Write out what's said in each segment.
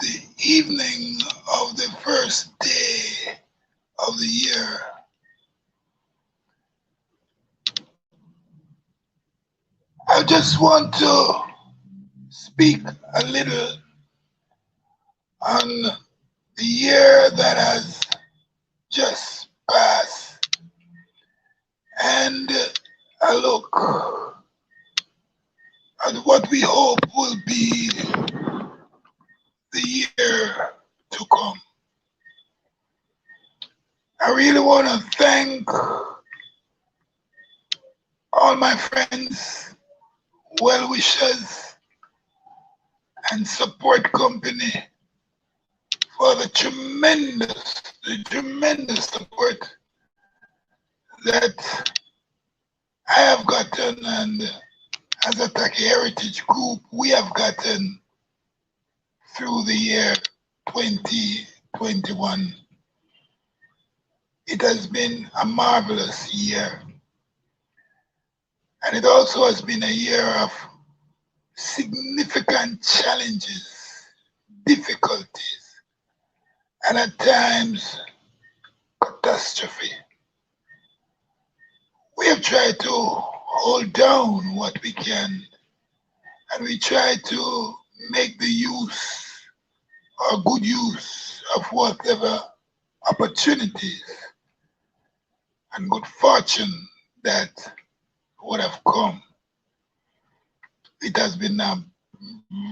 the evening of the first day of the year. I just want to speak a little on the year that has just passed, and I look at what we hope will be the year to come. I really want to thank all my friends, well-wishers, and support company for the tremendous support that I have gotten, and as a Taki Heritage Group, we have gotten through the year 2021. It has been a marvelous year. And it also has been a year of significant challenges, difficulties, and at times, catastrophe. We have tried to hold down what we can, and we try to make the use or good use of whatever opportunities and good fortune that would have come. It has been a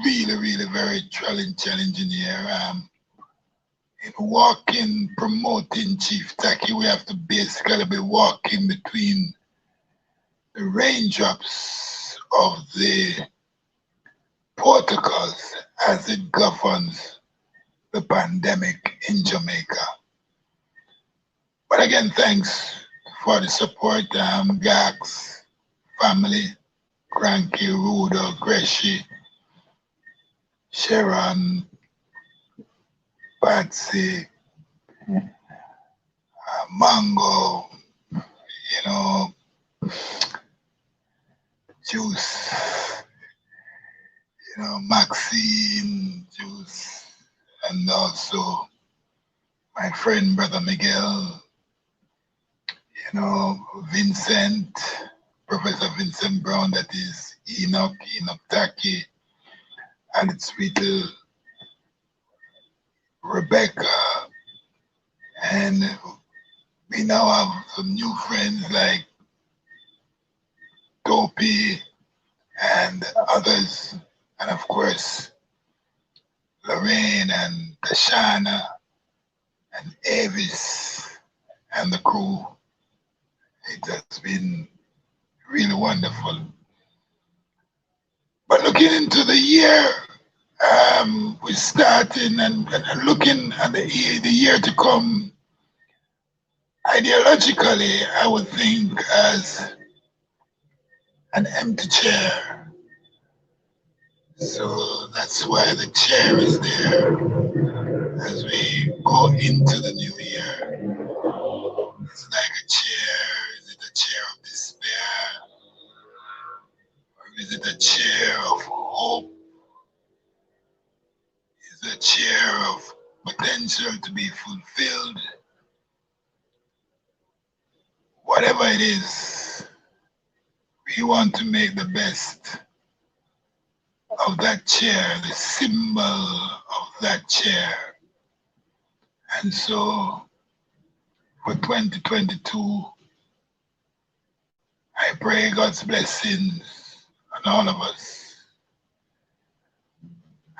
really very challenging year. In walking, promoting Chief Taki, we have to basically be walking between the raindrops of the protocols as it governs the pandemic in Jamaica. But again, thanks for the support, Gax, family, Cranky, Rudo, Greshi, Sharon, Patsy, Mango, Juice, Maxine, Juice, and also my friend, Brother Miguel, Vincent, Professor Vincent Brown, that is Enoch Taki, and its sweet Rebecca, and we now have some new friends like Topi and others, and of course Lorraine and Tashana and Avis and the crew. It has been really wonderful. But looking into the year, we're starting and looking at the year to come. Ideologically, I would think as an empty chair. So that's why the chair is there as we go into the new year. It's like a chair. Is it a chair of despair? Or is it a chair of hope? Is it a chair of potential to be fulfilled? Whatever it is, we want to make the best of that chair, the symbol of that chair. And so for 2022, I pray God's blessings on all of us.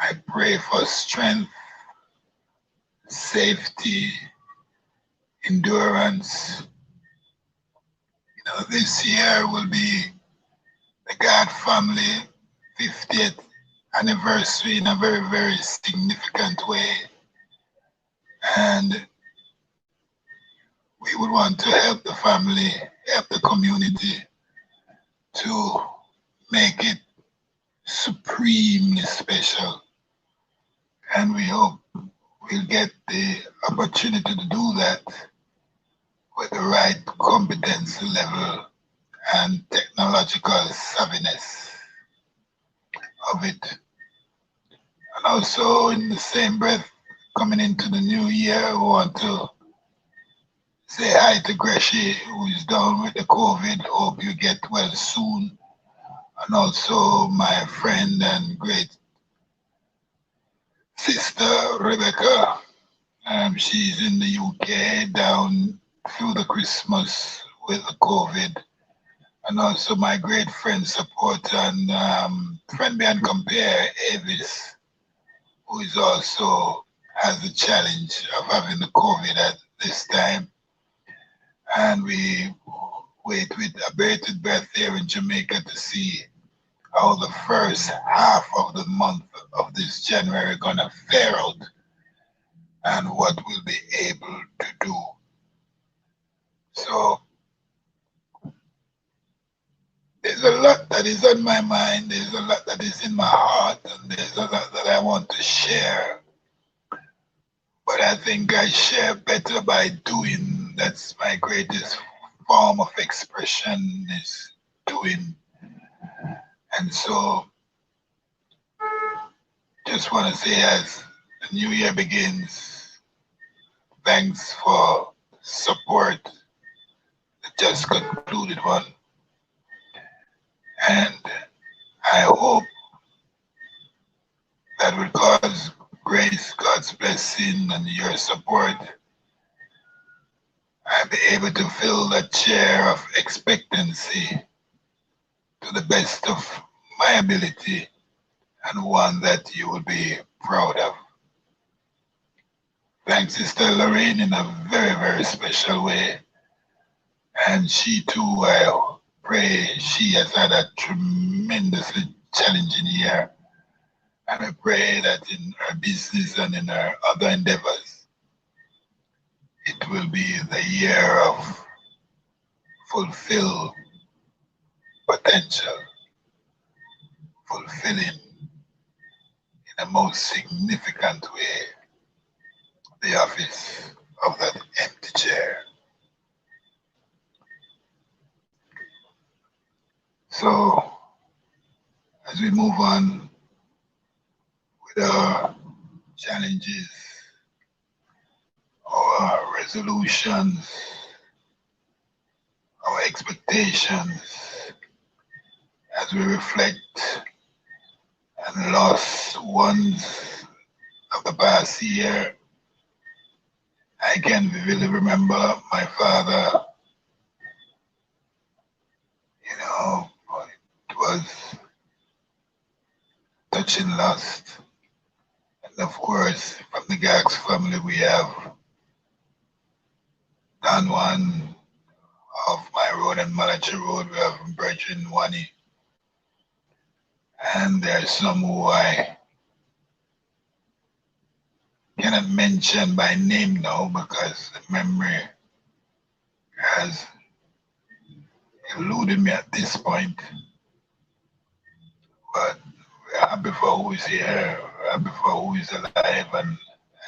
I pray for strength, safety, endurance. This year will be the God family 50th anniversary in a very significant way. And we would want to help the family, help the community to make it supremely special. And we hope we'll get the opportunity to do that with the right competency level and technological savviness of it. And also, in the same breath, coming into the new year, I want to say hi to Greshi, who is down with the COVID. Hope you get well soon. And also, my friend and great sister, Rebecca. She's in the UK down through the Christmas with the COVID. And also, my great friend, support, and friend beyond compare, Avis, who is also has the challenge of having the COVID at this time. And we wait with a bated breath here in Jamaica to see how the first half of the month of this January gonna fare out and what we'll be able to do. So there's a lot that is on my mind, there's a lot that is in my heart, and there's a lot that I want to share. But I think I share better by doing. That's my greatest form of expression, is doing. And so just want to say, as the new year begins, thanks for support, the just concluded one. And I hope that will cause grace, God's blessing, and your support, I'll be able to fill that chair of expectancy to the best of my ability, and one that you will be proud of. Thanks, Sister Lorraine, in a very, very special way. And she too, I pray she has had a tremendously challenging year. And I pray that in her business and in her other endeavors, it will be the year of fulfill potential, fulfilling in the most significant way the office of that empty chair. So, as we move on with our challenges, our resolutions, our expectations, as we reflect on lost ones of the past year, I can vividly remember my father. It was touching loss. And of course, from the Gax family, we have Don Juan of my road and Malachi Road. We have Brethren Wani. And there are some who I cannot mention by name now because the memory has eluded me at this point. But we're happy for who is here, we're happy for who is alive, and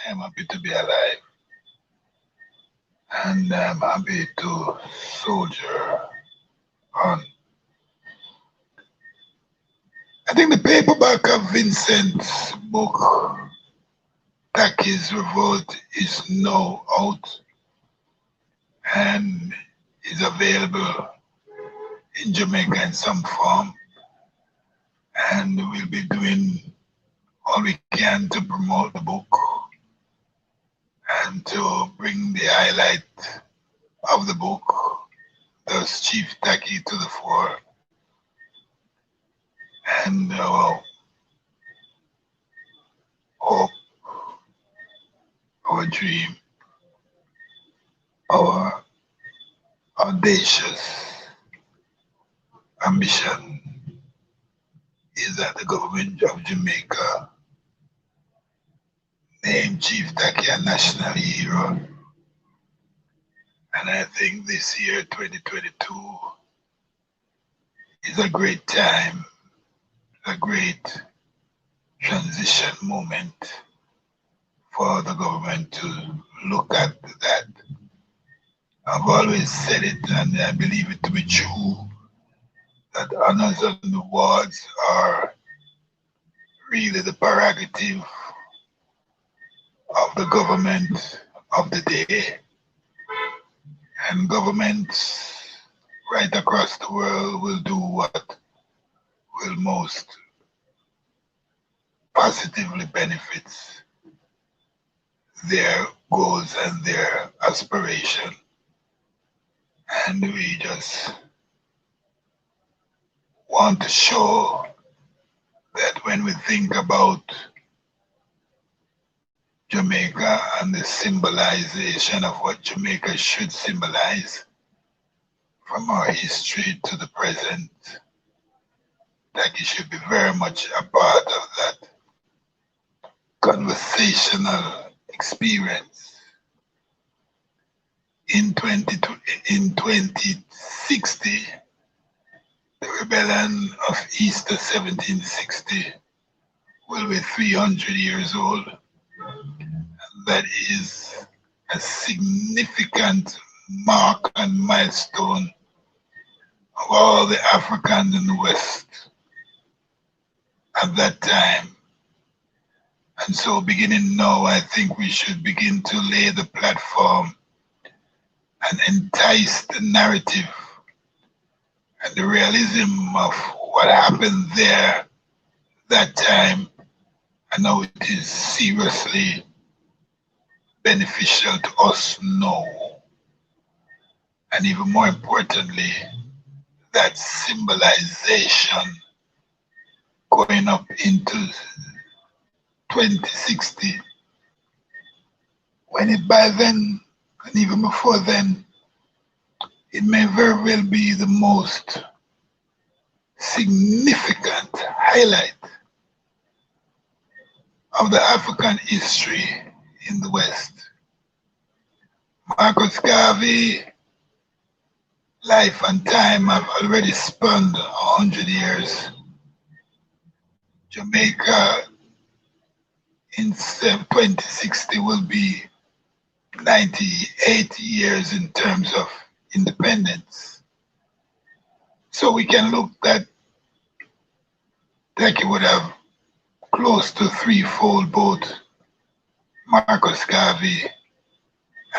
I am happy to be alive. And I'm happy to soldier on. I think the paperback of Vincent's book, Taki's Revolt, is now out and is available in Jamaica in some form. And we'll be doing all we can to promote the book and to bring the highlight of the book, thus Chief Taki, to the fore. And our hope, our dream, our audacious ambition is that the government of Jamaica named Chief Taki a national hero. And I think this year, 2022, is a great time, a great transition moment for the government to look at that. I've always said it, and I believe it to be true, that honors and awards are really the prerogative of the government of the day, and governments right across the world will do what will most positively benefits their goals and their aspiration. And we just want to show that when we think about Jamaica and the symbolization of what Jamaica should symbolize from our history to the present, that it should be very much a part of that conversational experience. In 2060, the rebellion of Easter 1760 will be 300 years old. That is a significant mark and milestone of all the Africans in the West at that time. And so beginning now, I think we should begin to lay the platform and entice the narrative and the realism of what happened there that time, and how it is seriously beneficial to us now. And even more importantly, that symbolization going up into 2060, when it by then, and even before then, it may very well be the most significant highlight of the African history in the West. Marcus Garvey, life and time have already spanned 100 years. Jamaica in 2060 will be 98 years in terms of independence. So we can look at that it would have close to threefold both Marcus Garvey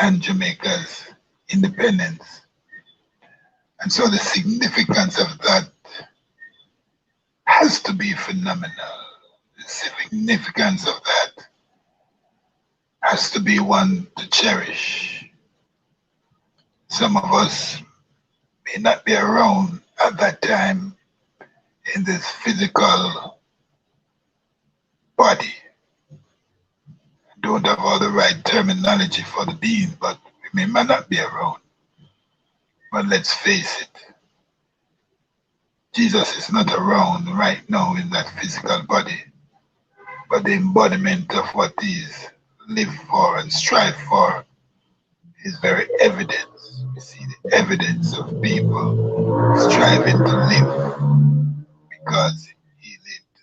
and Jamaica's independence. And so the significance of that has to be phenomenal. The significance of that has to be one to cherish. Some of us may not be around at that time in this physical body. Don't have all the right terminology for the being, but we may not be around. But let's face it, Jesus is not around right now in that physical body, but the embodiment of what he's lived for and strive for is very evident. We see the evidence of people striving to live because he lived.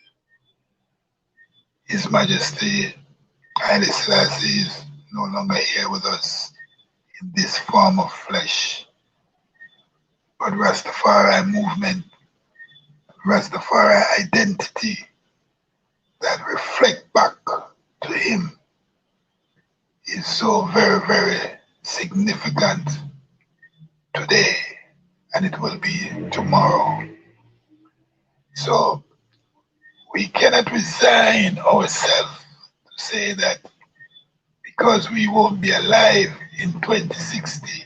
His Majesty Haile Selassie is no longer here with us in this form of flesh, but Rastafari movement, Rastafari identity that reflect back to him is so very, very significant today, and it will be tomorrow. So we cannot resign ourselves to say that because we won't be alive in 2060,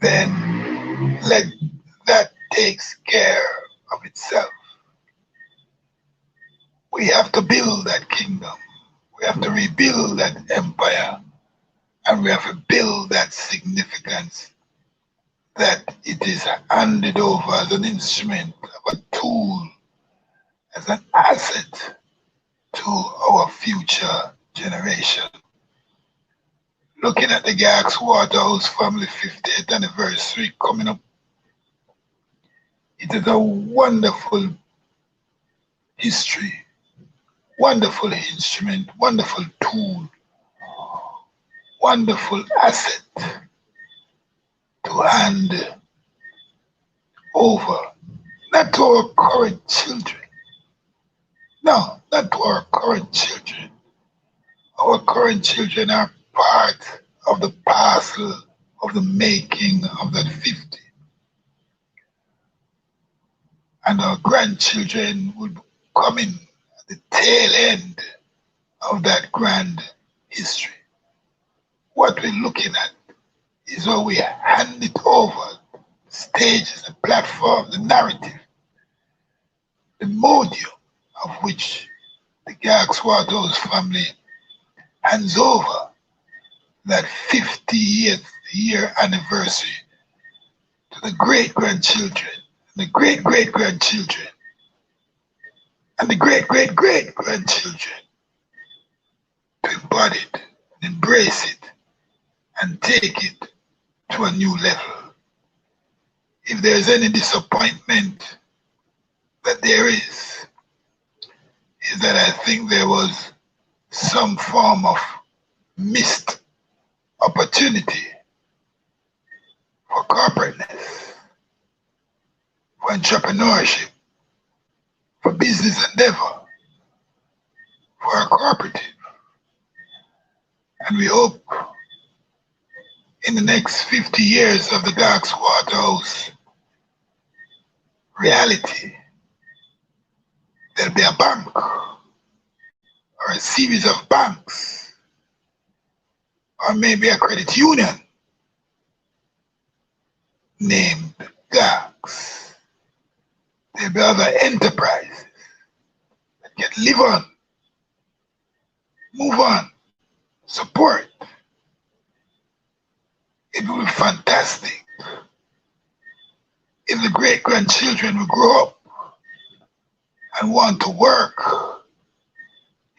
then let that takes care of itself. We have to build that kingdom. We have to rebuild that empire, and we have to build that significance that it is handed over as an instrument, a tool, as an asset to our future generation. Looking at the Gax Waterhouse family 50th anniversary coming up, it is a wonderful history, wonderful instrument, wonderful tool, wonderful asset to hand over, not to our current children, No, not to our current children. Our current children are part of the parcel of the making of that 50. And our grandchildren would come in at the tail end of that grand history. What we're looking at is how we hand it over. The stage, the platform, the narrative, the modium of which the Gax Waterhouse family hands over that 50th year anniversary to the great-grandchildren, and the great-great-grandchildren, and the great-great-great-grandchildren to embody it, and embrace it, and take it to a new level. If there's any disappointment that there is that I think there was some form of missed opportunity for corporateness, for entrepreneurship, for business endeavor, for a cooperative. And we hope in the next 50 years of the Gax Waterhouse reality, there'll be a bank or a series of banks or maybe a credit union named Gax. There'll be other enterprises that can live on, move on, support. It would be fantastic if the great-grandchildren would grow up and want to work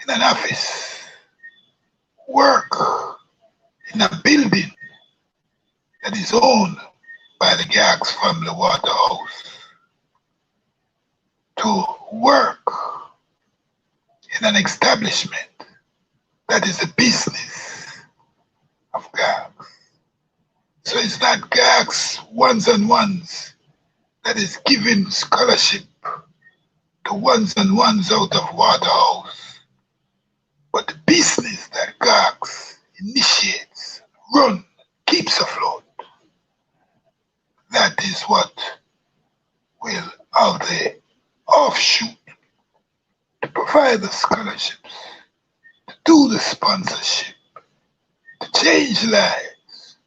in an office, work in a building that is owned by the Gax family Waterhouse, to work in an establishment that is the business of Gax. So it's not Gax ones and ones that is giving scholarship to ones and ones out of Waterhouse, but the business that Gax initiates, runs, keeps afloat. That is what will have the offshoot to provide the scholarships, to do the sponsorship, to change lives,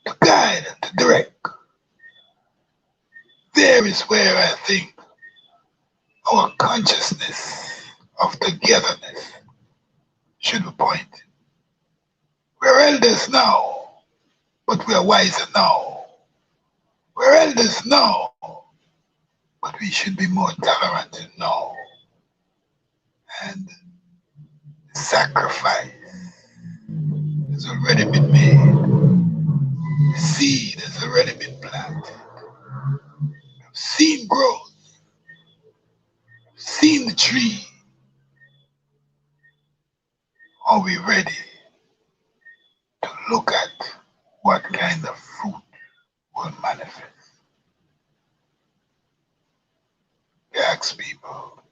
to guide and to direct. There is where I think our consciousness of togetherness should be pointed. We're elders now, but we are wiser now. We're elders now, but we should be more tolerant now. And the sacrifice has already been made. The seed has already been planted. We've seen growth. We've seen the tree. Are we ready to look at what kind of fruit will manifest? Gax people,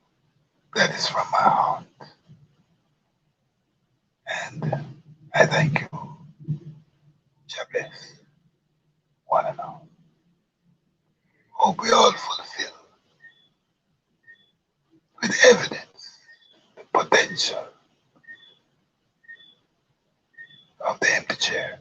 that is from my heart. And I thank you. God bless one and all. Hope we all fulfill with evidence the potential of the empty chair.